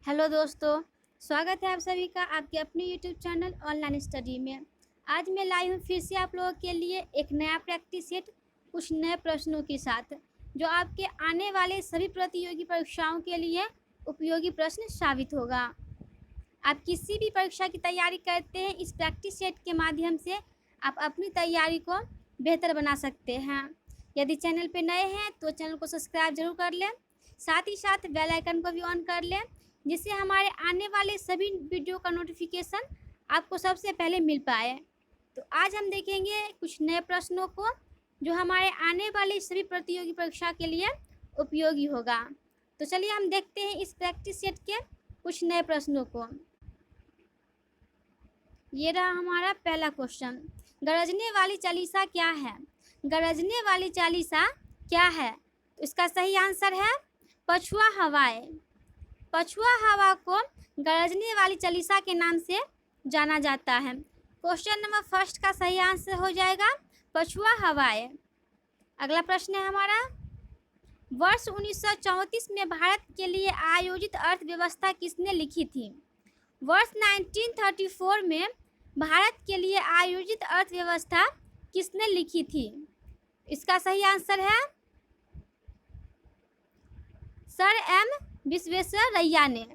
Hello दोस्तों, स्वागत है आप सभी का आपके अपने यूट्यूब चैनल ऑनलाइन स्टडी में। आज मैं लाई हूँ फिर से आप लोगों के लिए एक नया प्रैक्टिस सेट कुछ नए प्रश्नों के साथ, जो आपके आने वाले सभी प्रतियोगी परीक्षाओं के लिए उपयोगी प्रश्न साबित होगा। आप किसी भी परीक्षा की तैयारी करते हैं, इस प्रैक्टिस सेट के माध्यम से आप अपनी तैयारी को बेहतर बना सकते हैं। यदि चैनल पर नए हैं तो चैनल को सब्सक्राइब जरूर कर लें, साथ ही साथ बेल आइकन को भी ऑन कर लें, जिससे हमारे आने वाले सभी वीडियो का नोटिफिकेशन आपको सबसे पहले मिल पाए। तो आज हम देखेंगे कुछ नए प्रश्नों को जो हमारे आने वाले सभी प्रतियोगी परीक्षा के लिए उपयोगी होगा। तो चलिए हम देखते हैं इस प्रैक्टिस सेट के कुछ नए प्रश्नों को। ये रहा हमारा पहला क्वेश्चन, गरजने वाली चालीसा क्या है? गरजने वाली चालीसा क्या है? तो इसका सही आंसर है पछुआ हवाएं। पछुआ हवा को गरजने वाली चालीसा के नाम से जाना जाता है। क्वेश्चन नंबर फर्स्ट का सही आंसर हो जाएगा पछुआ हवाएं। अगला प्रश्न है हमारा, वर्ष 1934 में भारत के लिए आयोजित अर्थव्यवस्था किसने लिखी थी? वर्ष 1934 में भारत के लिए आयोजित अर्थव्यवस्था किसने लिखी थी? इसका सही आंसर है सर एम विश्वेश्वरैया ने।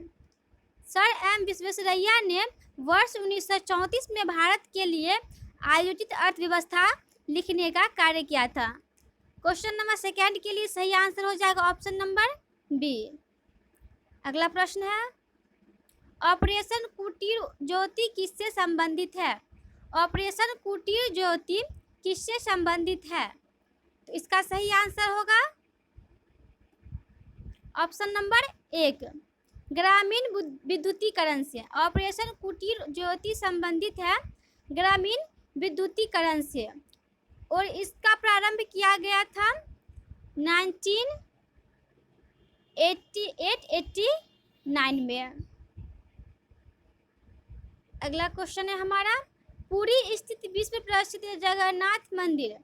सर एम विश्वेश्वरैया ने वर्ष 1934 में भारत के लिए आयोजित अर्थव्यवस्था लिखने का कार्य किया था। क्वेश्चन नंबर सेकंड के लिए सही आंसर हो जाएगा ऑप्शन नंबर बी। अगला प्रश्न है, ऑपरेशन कुटीर ज्योति किससे संबंधित है? ऑपरेशन कुटीर ज्योति किससे संबंधित है? तो इसका सही आंसर होगा ऑप्शन नंबर एक, ग्रामीण विद्युतीकरण से। ऑपरेशन कुटीर ज्योति संबंधित है ग्रामीण विद्युतीकरण से, और इसका प्रारंभ किया गया था 1988-89 में। अगला क्वेश्चन है हमारा, पुरी स्थित विश्व प्रसिद्ध जगन्नाथ मंदिर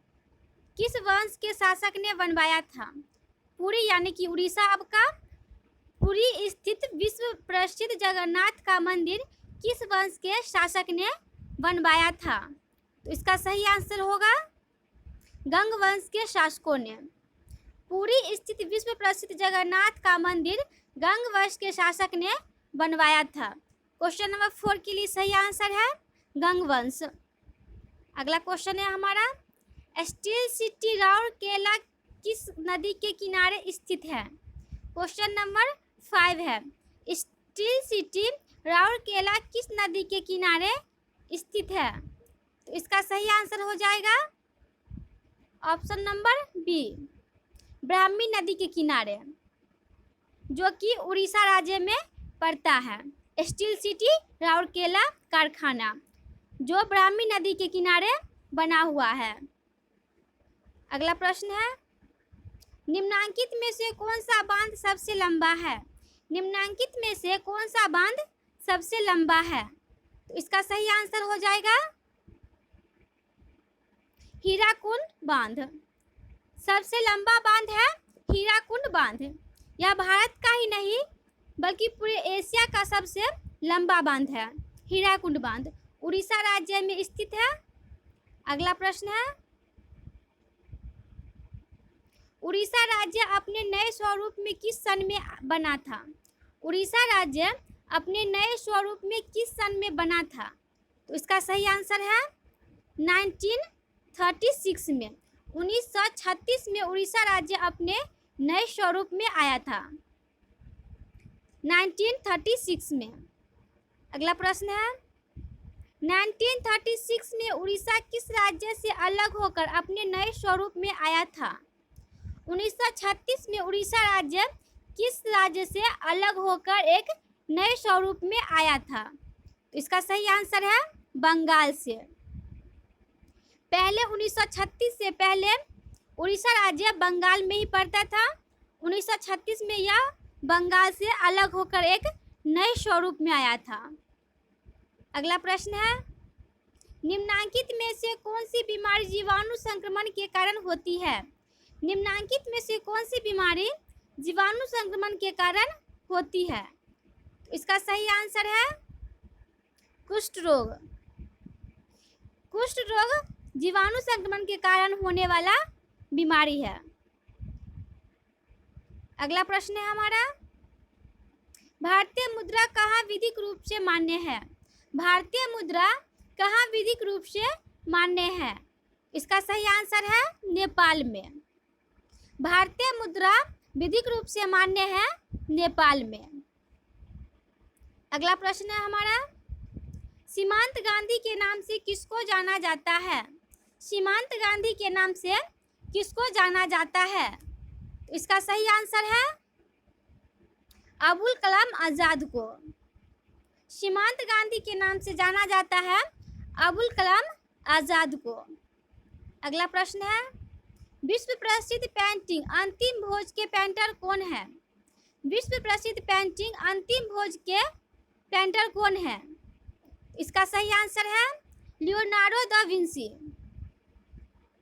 किस वंश के शासक ने बनवाया था? पुरी यानी कि उड़ीसा आपका, पुरी स्थित विश्व प्रसिद्ध जगन्नाथ का मंदिर किस वंश के शासक ने बनवाया था? तो इसका सही आंसर होगा गंग वंश के शासकों ने। पुरी स्थित विश्व प्रसिद्ध जगन्नाथ का मंदिर गंग वंश के शासक ने बनवाया था। क्वेश्चन नंबर 4 के लिए सही आंसर है गंग वंश। अगला क्वेश्चन है हमारा, स्टील सिटी राउरकेला किस नदी के किनारे स्थित है? क्वेश्चन नंबर 5 है, स्टील सिटी राउरकेला किस नदी के किनारे स्थित है? तो इसका सही आंसर हो जाएगा ऑप्शन नंबर बी, ब्राह्मी नदी के किनारे, जो कि उड़ीसा राज्य में पड़ता है। स्टील सिटी राउरकेला कारखाना जो ब्राह्मी नदी के किनारे बना हुआ है। अगला प्रश्न है, निम्नांकित में से कौन सा बांध सबसे लंबा है? निम्नांकित में से कौन सा बांध सबसे लंबा है? तो इसका सही आंसर हो जाएगा हीराकुंड बांध। सबसे लंबा बांध है हीराकुंड बांध। यह भारत का ही नहीं बल्कि पूरे एशिया का सबसे लंबा बांध है हीराकुंड बांध, उड़ीसा राज्य में स्थित है। अगला प्रश्न है, उड़ीसा राज्य अपने नए स्वरूप में किस सन में बना था? उड़ीसा राज्य अपने नए स्वरूप में किस सन में बना था? तो इसका सही आंसर है 1936 में। 1936 में उड़ीसा राज्य अपने नए स्वरूप में आया था, 1936 में। अगला प्रश्न है, 1936 में उड़ीसा किस राज्य से अलग होकर अपने नए स्वरूप में आया था? 1936 में उड़ीसा राज्य किस राज्य से अलग होकर एक नए स्वरूप में आया था? तो इसका सही आंसर है बंगाल से। पहले 1936 से पहले उड़ीसा राज्य बंगाल में ही पड़ता था। 1936 में यह बंगाल से अलग होकर एक नए स्वरूप में आया था। अगला प्रश्न है, निम्नांकित में से कौन सी बीमारी जीवाणु संक्रमण के कारण होती है? निम्नांकित में से कौन सी बीमारी जीवाणु संक्रमण के कारण होती है? इसका सही आंसर है कुष्ठ रोग। कुष्ठ रोग जीवाणु संक्रमण के कारण होने वाला बीमारी है। अगला प्रश्न है हमारा, भारतीय मुद्रा कहाँ विधिक रूप से मान्य है? भारतीय मुद्रा कहाँ विधिक रूप से मान्य है? इसका सही आंसर है नेपाल में। भारतीय मुद्रा विधिक रूप से मान्य है नेपाल में। अगला प्रश्न है हमारा, सीमांत गांधी के नाम से किसको जाना जाता है? सीमांत गांधी के नाम से किसको जाना जाता है? इसका सही आंसर है अबुल कलाम आजाद को। सीमांत गांधी के नाम से जाना जाता है अबुल कलाम आजाद को। अगला प्रश्न है, विश्व प्रसिद्ध पेंटिंग अंतिम भोज के पेंटर कौन है? विश्व प्रसिद्ध पेंटिंग अंतिम भोज के पेंटर कौन है? इसका सही आंसर है लियोनार्डो दा विंसी।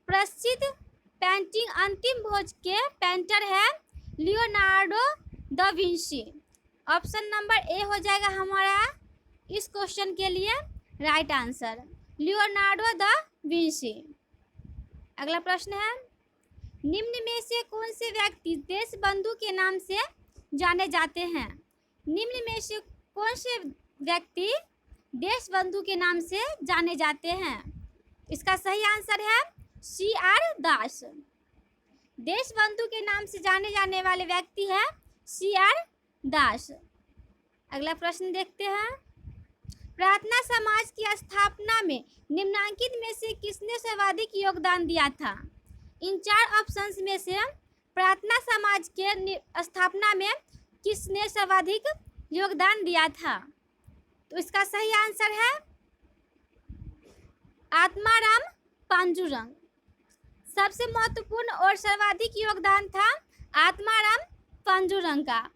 प्रसिद्ध पेंटिंग अंतिम भोज के पेंटर है Leonardo da Vinci. Option number A हो जाएगा हमारा इस क्वेश्चन के लिए right answer, Leonardo da Vinci. अगला प्रश्न है, निम्न में से कौन से व्यक्ति देशबंधु के नाम से जाने जाते हैं? निम्न में से कौन से व्यक्ति देशबंधु के नाम से जाने जाते हैं? इसका सही आंसर है CR दास। देशबंधु के नाम से जाने जाने वाले व्यक्ति है CR दास। अगला प्रश्न देखते हैं, प्रार्थना समाज की स्थापना में निम्नलिखित में से किसने सर्वाधिक योगदान दिया था? इन 4 ऑप्शंस में से प्रार्थना समाज के स्थापना में किसने सर्वाधिक योगदान दिया था? तो इसका सही आंसर है आत्माराम पांडुरंग। सबसे महत्वपूर्ण और सर्वाधिक योगदान था आत्माराम पांडुरंग का।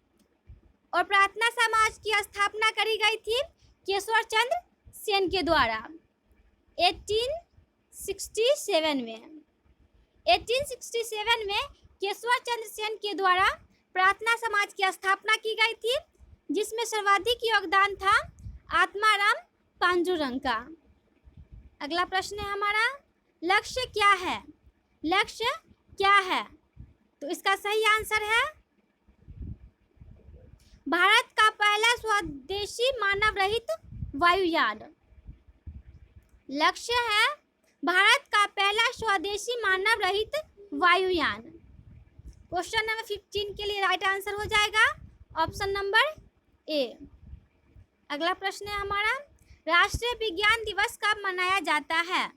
और प्रार्थना समाज की स्थापना करी गई थी केशव चंद्र सेन के द्वारा 1867 में। 1867 में केशव चंद्र सेन के द्वारा प्रार्थना समाज की स्थापना की गई थी, जिसमें सर्वाधिक योगदान था आत्माराम पांडुरंग का। अगला प्रश्न है हमारा, लक्ष्य क्या है? लक्ष्य क्या है? तो इसका सही आंसर है भारत का पहला स्वदेशी मानव रहित वायुयान। लक्ष्य है भारत का पहला स्वदेशी मानव रहित वायुयान। क्वेश्चन नंबर 15 के लिए राइट आंसर हो जाएगा ऑप्शन नंबर ए। अगला प्रश्न है हमारा, राष्ट्रीय विज्ञान दिवस कब मनाया जाता है?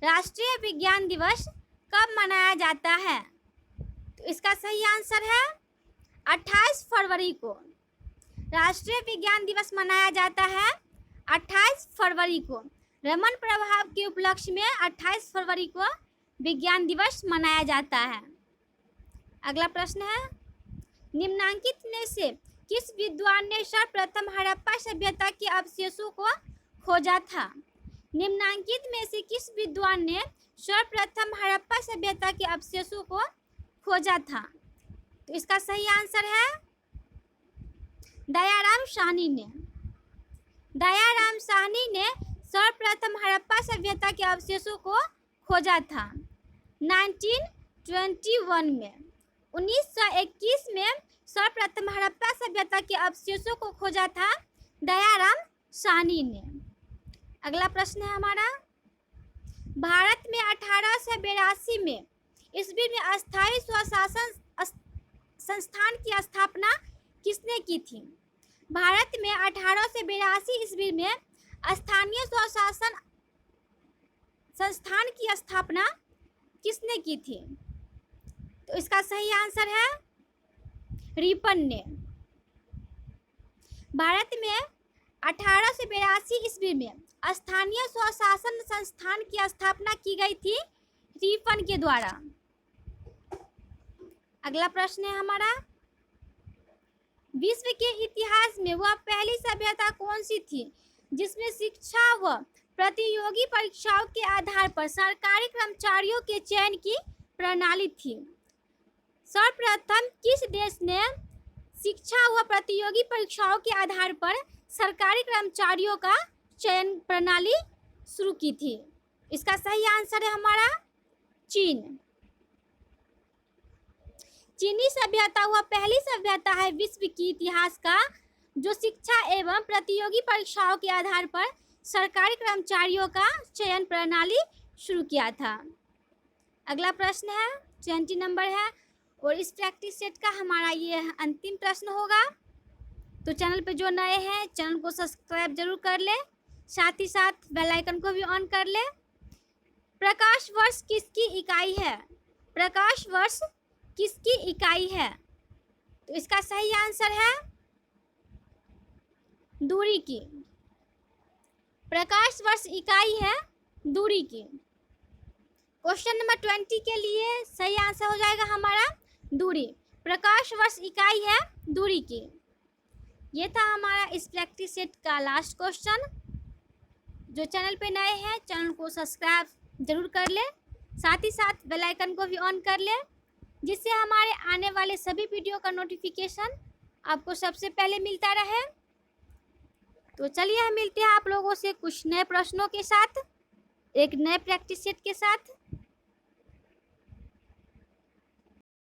राष्ट्रीय विज्ञान दिवस कब मनाया जाता है? तो इसका सही आंसर है 28 फरवरी को। राष्ट्रीय विज्ञान दिवस मनाया जाता है 28 फरवरी को। रमन प्रभाव के उपलक्ष्य में 28 फरवरी को विज्ञान दिवस मनाया जाता है। अगला प्रश्न है, निम्नलिखित में से किस विद्वान ने सर्वप्रथम हड़प्पा सभ्यता के अवशेषों को खोजा था? निम्नलिखित में से किस विद्वान ने सर्वप्रथम हड़प्पा सभ्यता के अवशेषों को खोजा था? तो इसका सही आंसर है दयाराम साहनी ने। दयाराम साहनी ने सर्वप्रथम हड़प्पा सभ्यता के अवशेषों को खोजा था 1921 में। 1921 में सर्वप्रथम हड़प्पा सभ्यता के अवशेषों को खोजा था दयाराम साहनी ने। अगला प्रश्न है हमारा, भारत में 1882 में ईस्वी में अस्थायी स्वशासन संस्थान की स्थापना किसने की थी? भारत में 1882 ईस्वी में स्थानीय स्वशासन संस्थान की स्थापना किसने की थी? तो इसका सही आंसर है रिपन ने। भारत में 1882 ईस्वी में स्थानीय स्वशासन संस्थान की स्थापना की गई थी रिपन के द्वारा। अगला प्रश्न है हमारा, विश्व के इतिहास में वह पहली सभ्यता कौन सी थी जिसमें शिक्षा व प्रतियोगी परीक्षाओं के आधार पर सरकारी कर्मचारियों के चयन की प्रणाली थी? सर्वप्रथम किस देश ने शिक्षा व प्रतियोगी परीक्षाओं के आधार पर सरकारी कर्मचारियों का चयन प्रणाली शुरू की थी? इसका सही आंसर है हमारा चीन। चीनी सभ्यता वह पहली सभ्यता है विश्व की इतिहास का जो शिक्षा एवं प्रतियोगी परीक्षाओं के आधार पर सरकारी कर्मचारियों का चयन प्रणाली शुरू किया था। अगला प्रश्न है 20 नंबर है और इस प्रैक्टिस सेट का हमारा ये अंतिम प्रश्न होगा। तो चैनल पे जो नए हैं चैनल को सब्सक्राइब जरूर कर ले, साथ ही साथ बेल आइकन को भी ऑन कर ले। प्रकाश वर्ष किसकी इकाई है? प्रकाश वर्ष किसकी इकाई है? तो इसका सही आंसर है दूरी की। प्रकाश वर्ष इकाई है दूरी की। क्वेश्चन नंबर 20 के लिए सही आंसर हो जाएगा हमारा दूरी। प्रकाश वर्ष इकाई है दूरी की। ये था हमारा इस प्रैक्टिस सेट का लास्ट क्वेश्चन। जो चैनल पे नए हैं चैनल को सब्सक्राइब जरूर कर ले, साथ ही साथ बेल आइकन को भी ऑन कर ले, जिससे हमारे आने वाले सभी वीडियो का नोटिफिकेशन आपको सबसे पहले मिलता रहे। तो चलिए हम मिलते हैं आप लोगों से कुछ नए प्रश्नों के साथ, एक नए प्रैक्टिस सेट के साथ।